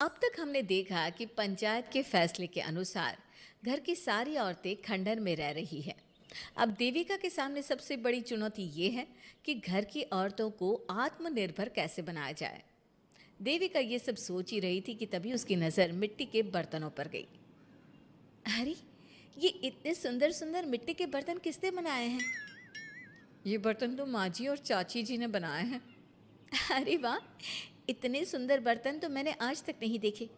अब तक हमने देखा कि पंचायत के फैसले के अनुसार घर की सारी औरतें खंडन में रह रही हैं। अब देविका के सामने सबसे बड़ी चुनौती ये है कि घर की औरतों को आत्मनिर्भर कैसे बनाया जाए। देविका ये सब सोच ही रही थी कि तभी उसकी नज़र मिट्टी के बर्तनों पर गई। अरे, ये इतने सुंदर सुंदर मिट्टी के बर्तन किसने बनाए हैं? ये बर्तन तो माँ जी और चाची जी ने बनाए हैं। अरे वाह, इतने सुंदर बर्तन तो मैंने आज तक नहीं देखे।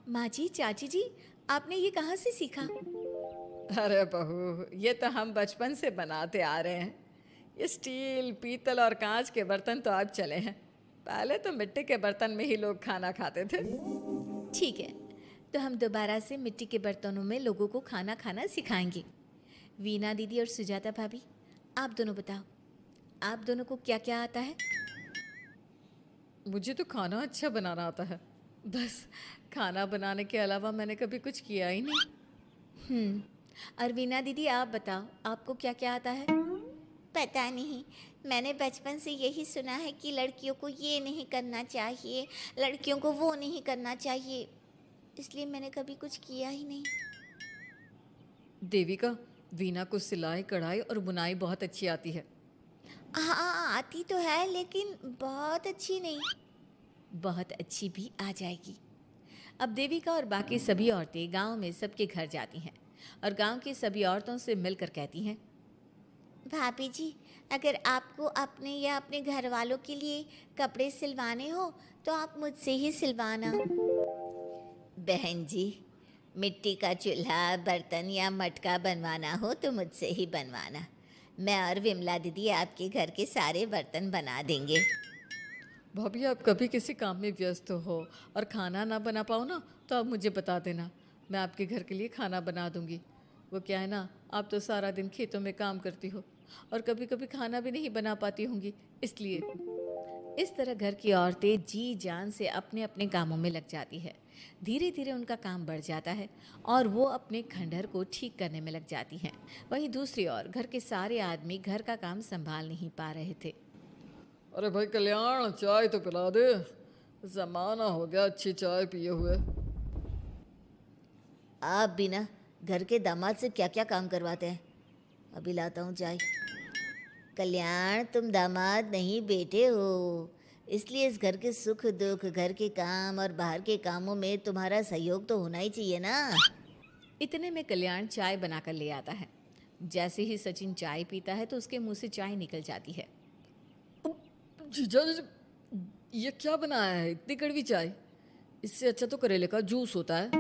माँ जी, चाची जी, आपने ये कहाँ से सीखा? अरे बहू, ये तो हम बचपन से बनाते आ रहे हैं। ये स्टील, पीतल और कांच के बर्तन तो अब चले हैं। पहले तो मिट्टी के बर्तन में ही लोग खाना खाते थे। ठीक है, तो हम दोबारा से मिट्टी के बर्तनों में लोगों को खाना खाना सिखाएंगे। वीना दीदी और सुजाता भाभी, आप दोनों बताओ, आप दोनों को क्या क्या आता है? मुझे तो खाना अच्छा बनाना आता है। बस खाना बनाने के अलावा मैंने कभी कुछ किया ही नहीं। और वीना दीदी, आप बताओ, आपको क्या क्या आता है? पता नहीं, मैंने बचपन से यही सुना है कि लड़कियों को ये नहीं करना चाहिए, लड़कियों को वो नहीं करना चाहिए, इसलिए मैंने कभी कुछ किया ही नहीं। देविका, वीना को सिलाई, कढ़ाई और बुनाई बहुत अच्छी आती है। हाँ, आती तो है, लेकिन बहुत अच्छी नहीं। बहुत अच्छी भी आ जाएगी। अब देविका और बाकी सभी औरतें गांव में सबके घर जाती हैं और गांव की सभी औरतों से मिलकर कहती हैं, भाभी जी, अगर आपको अपने या अपने घर वालों के लिए कपड़े सिलवाने हो तो आप मुझसे ही सिलवाना। बहन जी, मिट्टी का चूल्हा, बर्तन या मटका बनवाना हो तो मुझसे ही बनवाना। मैं और विमला दीदी आपके घर के सारे बर्तन बना देंगे। भाभी, आप कभी किसी काम में व्यस्त हो और खाना ना बना पाओ ना, तो आप मुझे बता देना, मैं आपके घर के लिए खाना बना दूंगी। वो क्या है ना, आप तो सारा दिन खेतों में काम करती हो और कभी कभी खाना भी नहीं बना पाती होंगी, इसलिए। इस तरह घर की औरतें जी जान से अपने अपने कामों में लग जाती है। धीरे धीरे उनका काम बढ़ जाता है और वो अपने खंडहर को ठीक करने में लग जाती हैं। वहीं दूसरी ओर घर के सारे आदमी घर का काम संभाल नहीं पा रहे थे। अरे भाई कल्याण, चाय तो पिला दे। जमाना हो गया अच्छी चाय पिए हुए। आप भी ना घर के दामाद से क्या क्या काम करवाते हैं। अभी लाता हूँ चाय। कल्याण, तुम दामाद नहीं बेटे हो, इसलिए इस घर के सुख दुख, घर के काम और बाहर के कामों में तुम्हारा सहयोग तो होना ही चाहिए ना। इतने में कल्याण चाय बनाकर ले आता है। जैसे ही सचिन चाय पीता है तो उसके मुंह से चाय निकल जाती है। जीजा जी, ये क्या बनाया है, इतनी कड़वी चाय? इससे अच्छा तो करेले का जूस होता है।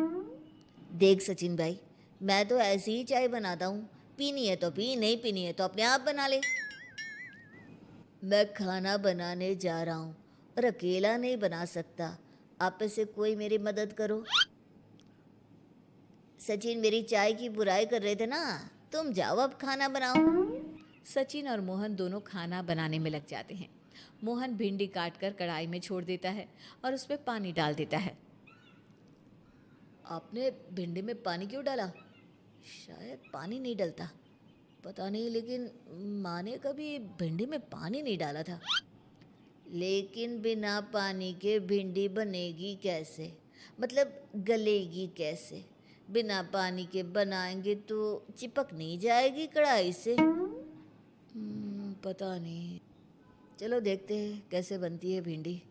देख सचिन भाई, मैं तो ऐसी ही चाय बनाता हूँ, पीनी है तो पी, नहीं पीनी है तो अपने आप बना ले। मैं खाना बनाने जा रहा हूँ और अकेला नहीं बना सकता, आप में से कोई मेरी मदद करो। सचिन मेरी चाय की बुराई कर रहे थे ना, तुम जाओ अब खाना बनाओ। सचिन और मोहन दोनों खाना बनाने में लग जाते हैं। मोहन भिंडी काटकर कढ़ाई में छोड़ देता है और उस पर पानी डाल देता है। आपने भिंडी में पानी क्यों डाला? शायद पानी नहीं डलता, पता नहीं, लेकिन माँ ने कभी भिंडी में पानी नहीं डाला था। लेकिन बिना पानी के भिंडी बनेगी कैसे, मतलब गलेगी कैसे? बिना पानी के बनाएंगे तो चिपक नहीं जाएगी कढ़ाई से? पता नहीं, चलो देखते हैं कैसे बनती है भिंडी।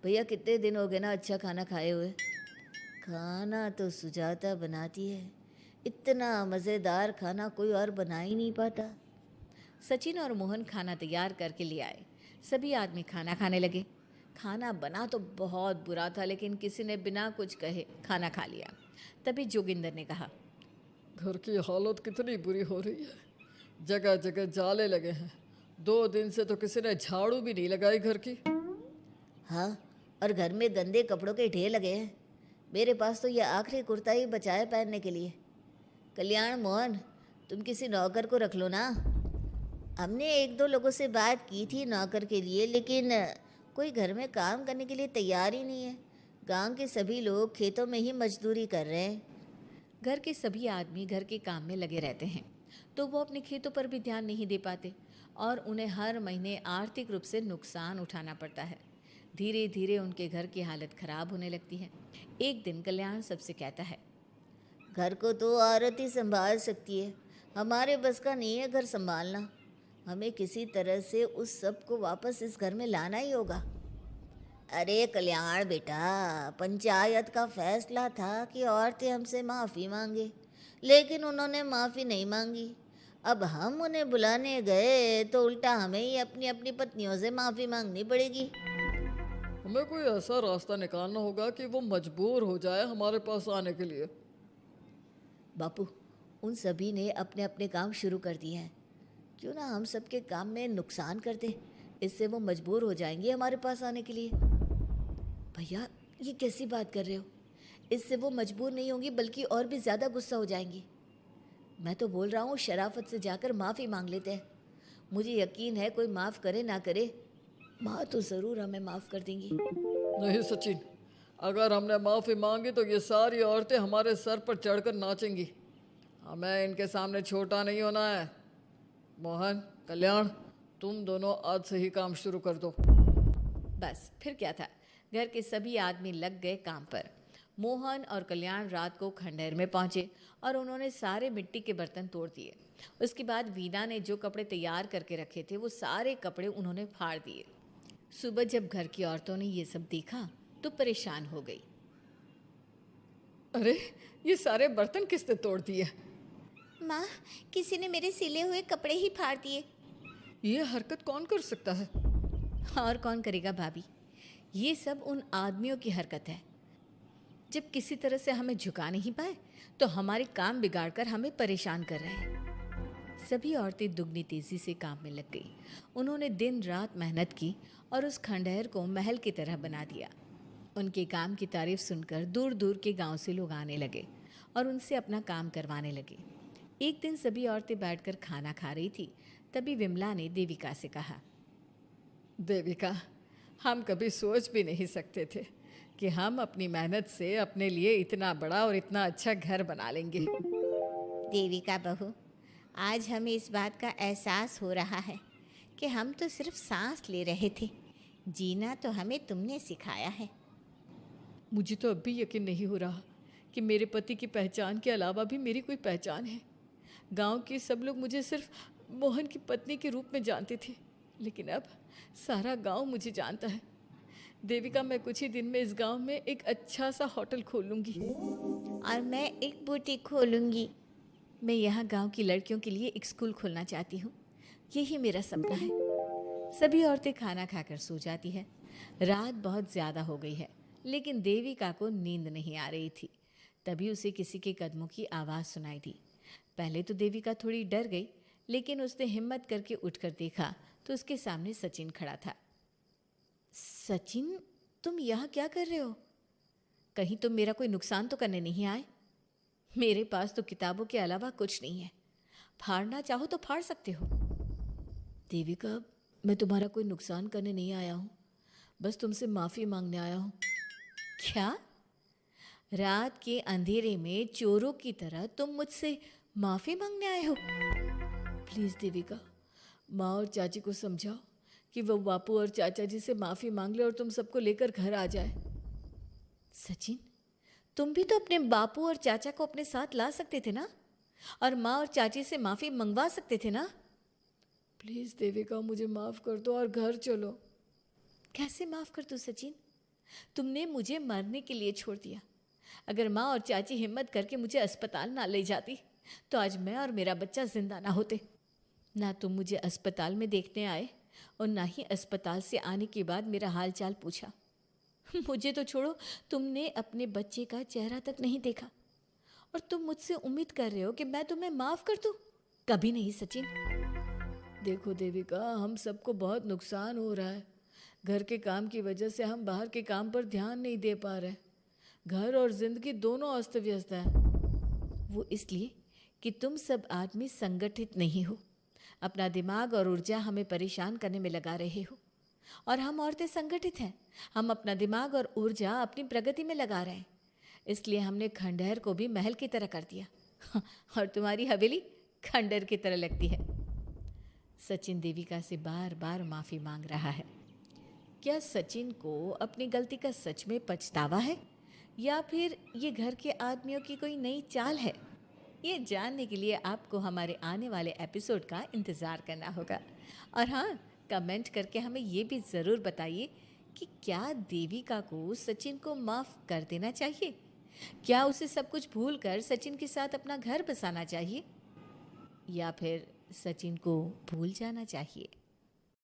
भैया, कितने दिन हो गए ना अच्छा खाना खाए हुए। खाना तो सुजाता बनाती है, इतना मज़ेदार खाना कोई और बना ही नहीं पाता। सचिन और मोहन खाना तैयार करके ले आए। सभी आदमी खाना खाने लगे। खाना बना तो बहुत बुरा था, लेकिन किसी ने बिना कुछ कहे खाना खा लिया। तभी जोगिंदर ने कहा, घर की हालत कितनी बुरी हो रही है, जगह जगह जाले लगे हैं। 2 दिन से तो किसी ने झाड़ू भी नहीं लगाई घर की। हाँ, और घर में गंदे कपड़ों के ढेर लगे हैं। मेरे पास तो यह आखिरी कुर्ता ही बचा है पहनने के लिए। कल्याण, मोहन, तुम किसी नौकर को रख लो ना। हमने 1-2 लोगों से बात की थी नौकर के लिए, लेकिन कोई घर में काम करने के लिए तैयार ही नहीं है। गांव के सभी लोग खेतों में ही मजदूरी कर रहे हैं। घर के सभी आदमी घर के काम में लगे रहते हैं, तो वो अपने खेतों पर भी ध्यान नहीं दे पाते और उन्हें हर महीने आर्थिक रूप से नुकसान उठाना पड़ता है। धीरे धीरे उनके घर की हालत खराब होने लगती है। एक दिन कल्याण सबसे कहता है, घर को तो औरत ही संभाल सकती है, हमारे बस का नहीं है घर संभालना। हमें किसी तरह से उस सब को वापस इस घर में लाना ही होगा। अरे कल्याण बेटा, पंचायत का फैसला था कि औरतें हमसे माफ़ी मांगे, लेकिन उन्होंने माफ़ी नहीं मांगी। अब हम उन्हें बुलाने गए तो उल्टा हमें ही अपनी अपनी पत्नियों से माफ़ी मांगनी पड़ेगी। हमें कोई ऐसा रास्ता निकालना होगा कि वो मजबूर हो जाए हमारे पास आने के लिए। बापू, उन सभी ने अपने अपने काम शुरू कर दिए हैं, क्यों ना हम सबके काम में नुकसान कर दें, इससे वो मजबूर हो जाएंगे हमारे पास आने के लिए। भैया, ये कैसी बात कर रहे हो? इससे वो मजबूर नहीं होंगी बल्कि और भी ज़्यादा गुस्सा हो जाएंगी। मैं तो बोल रहा हूँ शराफत से जाकर माफ़ी मांग लेते हैं। मुझे यकीन है कोई माफ़ करे ना करे, माँ तो ज़रूर हमें माफ़ कर देंगी। नहीं सचिन, अगर हमने माफ़ी मांगी तो ये सारी औरतें हमारे सर पर चढ़कर नाचेंगी। हमें इनके सामने छोटा नहीं होना है। मोहन, कल्याण, तुम दोनों आज से ही काम शुरू कर दो। बस फिर क्या था, घर के सभी आदमी लग गए काम पर। मोहन और कल्याण रात को खंडहर में पहुंचे और उन्होंने सारे मिट्टी के बर्तन तोड़ दिए। उसके बाद वीना ने जो कपड़े तैयार करके रखे थे वो सारे कपड़े उन्होंने फाड़ दिए। सुबह जब घर की औरतों ने ये सब देखा तो परेशान हो गई। अरे, ये सारे बर्तन किसने तोड़ दिए? माँ, किसी ने मेरे सिले हुए कपड़े ही फाड़ दिए। ये हरकत कौन कर सकता है? और कौन करेगा भाभी, ये सब उन आदमियों की हरकत है। जब किसी तरह से हमें झुका नहीं पाए तो हमारे काम बिगाड़कर हमें परेशान कर रहे हैं। सभी औरतें दुगनी तेजी से काम में लग गई। उन्होंने दिन रात मेहनत की और उस खंडहर को महल की तरह बना दिया। उनके काम की तारीफ सुनकर दूर दूर के गांव से लोग आने लगे और उनसे अपना काम करवाने लगे। एक दिन सभी औरतें बैठकर खाना खा रही थी, तभी विमला ने देविका से कहा, देविका, हम कभी सोच भी नहीं सकते थे कि हम अपनी मेहनत से अपने लिए इतना बड़ा और इतना अच्छा घर बना लेंगे। देविका बहू, आज हमें इस बात का एहसास हो रहा है कि हम तो सिर्फ सांस ले रहे थे, जीना तो हमें तुमने सिखाया है। मुझे तो अब भी यकीन नहीं हो रहा कि मेरे पति की पहचान के अलावा भी मेरी कोई पहचान है। गांव के सब लोग मुझे सिर्फ मोहन की पत्नी के रूप में जानते थे, लेकिन अब सारा गांव मुझे जानता है। देविका, मैं कुछ ही दिन में इस गांव में एक अच्छा सा होटल खोलूंगी। और मैं एक बुटीक खोलूंगी। मैं यहाँ गांव की लड़कियों के लिए एक स्कूल खोलना चाहती हूँ, यही मेरा सपना है। सभी औरतें खाना खाकर सो जाती है। रात बहुत ज़्यादा हो गई है, लेकिन देविका को नींद नहीं आ रही थी। तभी उसे किसी के कदमों की आवाज़ सुनाई दी। पहले तो देविका थोड़ी डर गई, लेकिन उसने हिम्मत करके उठकर देखा तो उसके सामने सचिन खड़ा था। सचिन, तुम यहाँ क्या कर रहे हो? कहीं तुम मेरा कोई नुकसान तो करने नहीं आए? मेरे पास तो किताबों के अलावा कुछ नहीं है, फाड़ना चाहो तो फाड़ सकते हो। देविका, मैं तुम्हारा कोई नुकसान करने नहीं आया हूँ, बस तुमसे माफ़ी मांगने आया हूँ। क्या? रात के अंधेरे में चोरों की तरह तुम मुझसे माफ़ी मांगने आए हो? प्लीज़ देविका, माँ और चाची को समझाओ कि वो बापू और चाचा जी से माफ़ी मांग ले और तुम सबको लेकर घर आ जाए। सचिन, तुम भी तो अपने बापू और चाचा को अपने साथ ला सकते थे ना, और माँ और चाची से माफ़ी मंगवा सकते थे ना। प्लीज़ देविका, मुझे माफ़ कर दो और घर चलो। कैसे माफ़ कर दूँ सचिन? तुमने मुझे मरने के लिए छोड़ दिया। अगर माँ और चाची हिम्मत करके मुझे अस्पताल ना ले जाती तो आज मैं और मेरा बच्चा जिंदा ना होते। ना तुम मुझे अस्पताल में देखने आए और ना ही अस्पताल से आने के बाद मेरा हाल चाल पूछा। मुझे तो छोड़ो, तुमने अपने बच्चे का चेहरा तक नहीं देखा और तुम मुझसे उम्मीद कर रहे हो कि मैं तुम्हें माफ़ कर दूँ? कभी नहीं सचिन। देखो देविका, हम सबको बहुत नुकसान हो रहा है। घर के काम की वजह से हम बाहर के काम पर ध्यान नहीं दे पा रहे। घर और जिंदगी दोनों अस्त व्यस्त है। वो इसलिए कि तुम सब आदमी संगठित नहीं हो, अपना दिमाग और ऊर्जा हमें परेशान करने में लगा रहे हो। और हम औरतें संगठित हैं, हम अपना दिमाग और ऊर्जा अपनी प्रगति में लगा रहे हैं। इसलिए हमने खंडहर को भी महल की तरह कर दिया और तुम्हारी हवेली खंडहर की तरह लगती है। सचिन देविका से बार बार माफ़ी मांग रहा है। क्या सचिन को अपनी गलती का सच में पछतावा है, या फिर ये घर के आदमियों की कोई नई चाल है? ये जानने के लिए आपको हमारे आने वाले एपिसोड का इंतज़ार करना होगा। और हाँ, कमेंट करके हमें ये भी ज़रूर बताइए कि क्या देविका को सचिन को माफ़ कर देना चाहिए? क्या उसे सब कुछ भूल कर सचिन के साथ अपना घर बसाना चाहिए, या फिर सचिन को भूल जाना चाहिए?